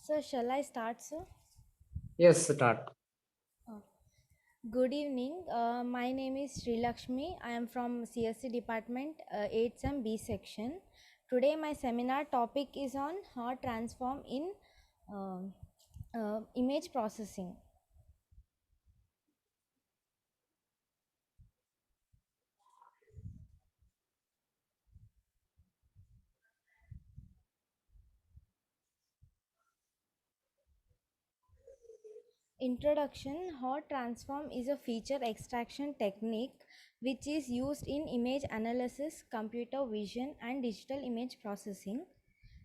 So, shall I start, sir? Yes, start. Oh. Good evening. My name is Sri Lakshmi. I am from CSC department, 8th B section. Today, my seminar topic is on how transform in um image processing. Introduction. Hot transform is a feature extraction technique which is used in image analysis, computer vision, and digital image processing.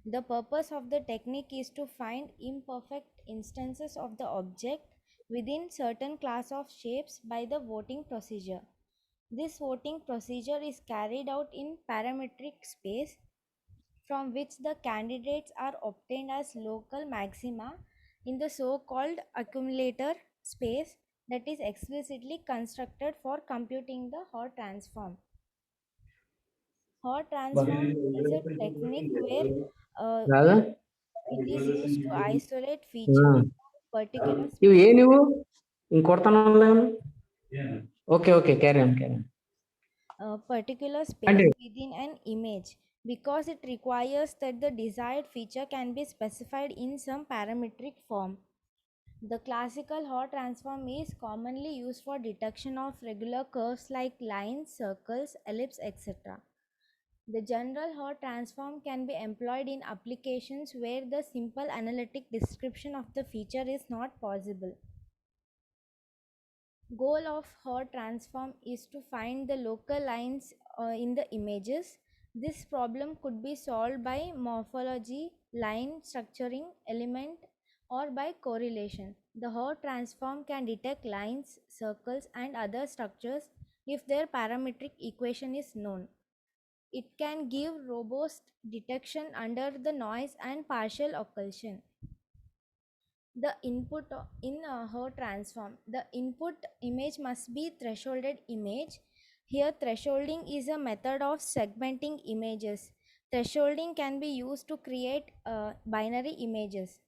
The purpose of the technique is to find imperfect instances of the object within certain class of shapes by the voting procedure. This voting procedure is carried out in parametric space from which the candidates are obtained as local maxima in the so-called accumulator space that is explicitly constructed for computing the Hot transform. Hot transform is a technique where రాదా it is used to isolate features ఆ. of particular ఇవి space. ఏ నువ్వు ఇంకొడతాను okay okay carry A particular అంటే space within an image because it requires that the desired feature can be specified in some parametric form. The classical Hot transform is commonly used for detection of regular curves like lines, circles, ellipse, etc. The general Hot transform can be employed in applications where the simple analytic description of the feature is not possible. Goal of Hot transform is to find the local lines in the images. This problem could be solved by morphology, line structuring, element, or by correlation. The Hot transform can detect lines, circles, and other structures if their parametric equation is known. It can give robust detection under the noise and partial occlusion. The input in her transform, the input image must be thresholded image. Here thresholding is a method of segmenting images. Thresholding can be used to create binary images.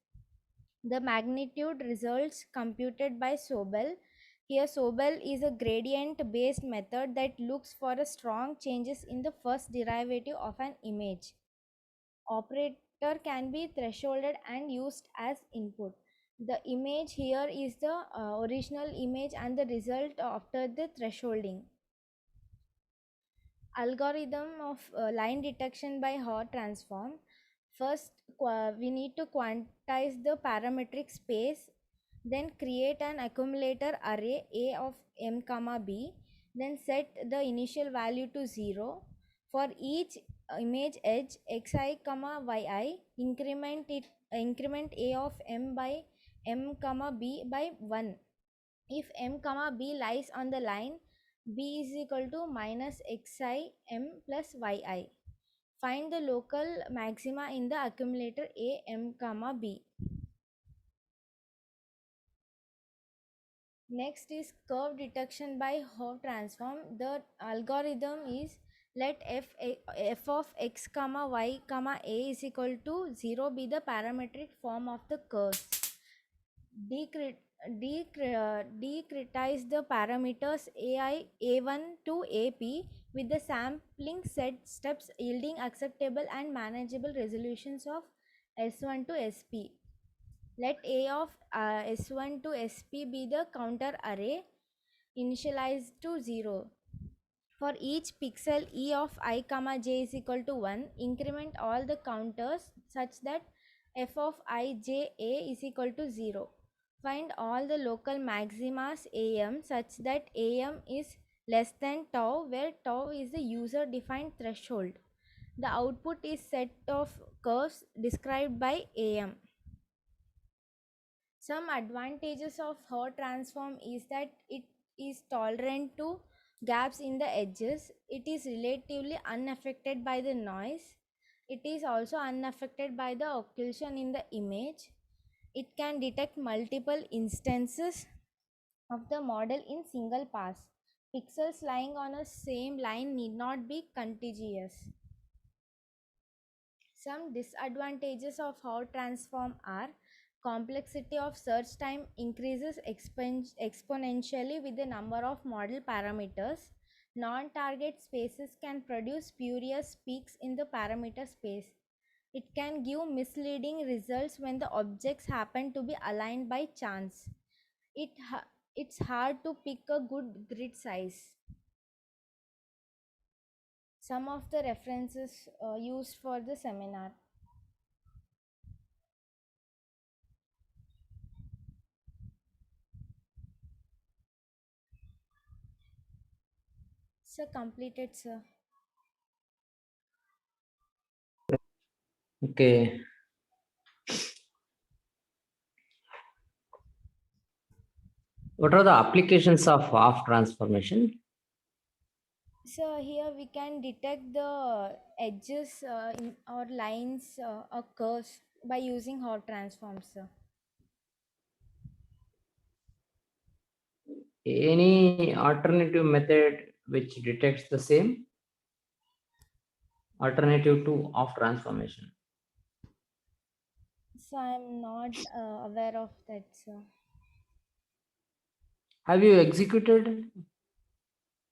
The magnitude results computed by Sobel. Here Sobel is a gradient based method that looks for a strong changes in the first derivative of an image. Operator can be thresholded and used as input. The image here is the original image and the result after the thresholding. Algorithm of line detection by Hot transform. First, we need to quantize the parametric space, then create an accumulator array A of m comma b, then set the initial value to 0. For each image edge xi comma yi, increment A of m by m comma b by 1. If m comma b lies on the line, b is equal to minus xi m plus yi. Find the local maxima in the accumulator a m comma b. Next is curve detection by Hot transform. The algorithm is let f of x comma y comma a is equal to 0 be the parametric form of the curves. Decritize the parameters ai a1 to ap with the sampling set steps yielding acceptable and manageable resolutions of s1 to sp. Let a of s1 to sp be the counter array initialized to 0. For each pixel e of I comma j is equal to 1, increment all the counters such that f of I j a is equal to 0. Find all the local maximas am such that am is less than tau, where tau is the user defined threshold. The output is set of curves described by am. Some advantages of Hot transform is that it is tolerant to gaps in the edges. It is relatively unaffected by the noise. It is also unaffected by the occlusion in the image. It can detect multiple instances of the model in single pass. Pixels lying on a same line need not be contiguous. Some disadvantages of Hot transform are complexity of search time increases exponentially with the number of model parameters. Non-target spaces can produce spurious peaks in the parameter space. It can give misleading results when the objects happen to be aligned by chance. It's hard to pick a good grid size. Some of the references used for the seminar. Sir, completed, sir. Okay. What are the applications of half transformation? So here we can detect the edges or lines or curves by using Hall transforms, sir. Any alternative method which detects the same? Alternative to half transformation. So I'm not aware of that, sir. Have you executed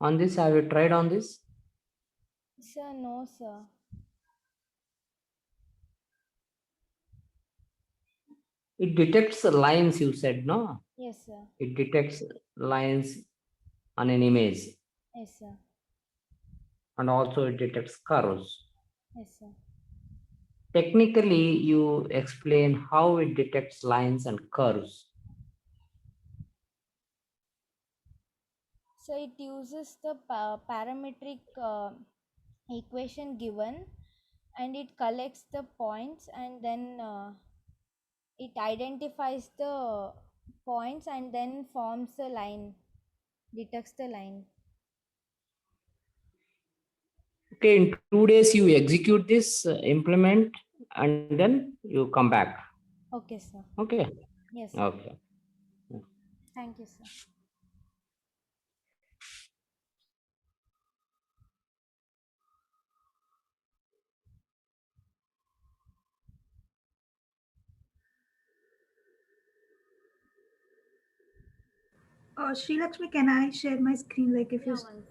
on this? Have you tried on this? Sir, no, sir. It detects lines, you said, no? Yes, sir. It detects lines on an image, Yes, sir. and also it detects curves. Yes, sir. Technically, you explain how it detects lines and curves. So it uses the parametric equation given, and it collects the points, and then it identifies the points and then forms a line, detects the line. Okay, in 2 days you execute this, implement, and then you come back. Okay, sir. Okay. Yes, sir. Okay. Thank you, sir. Sri Lakshmi, can I share my screen? Like if you One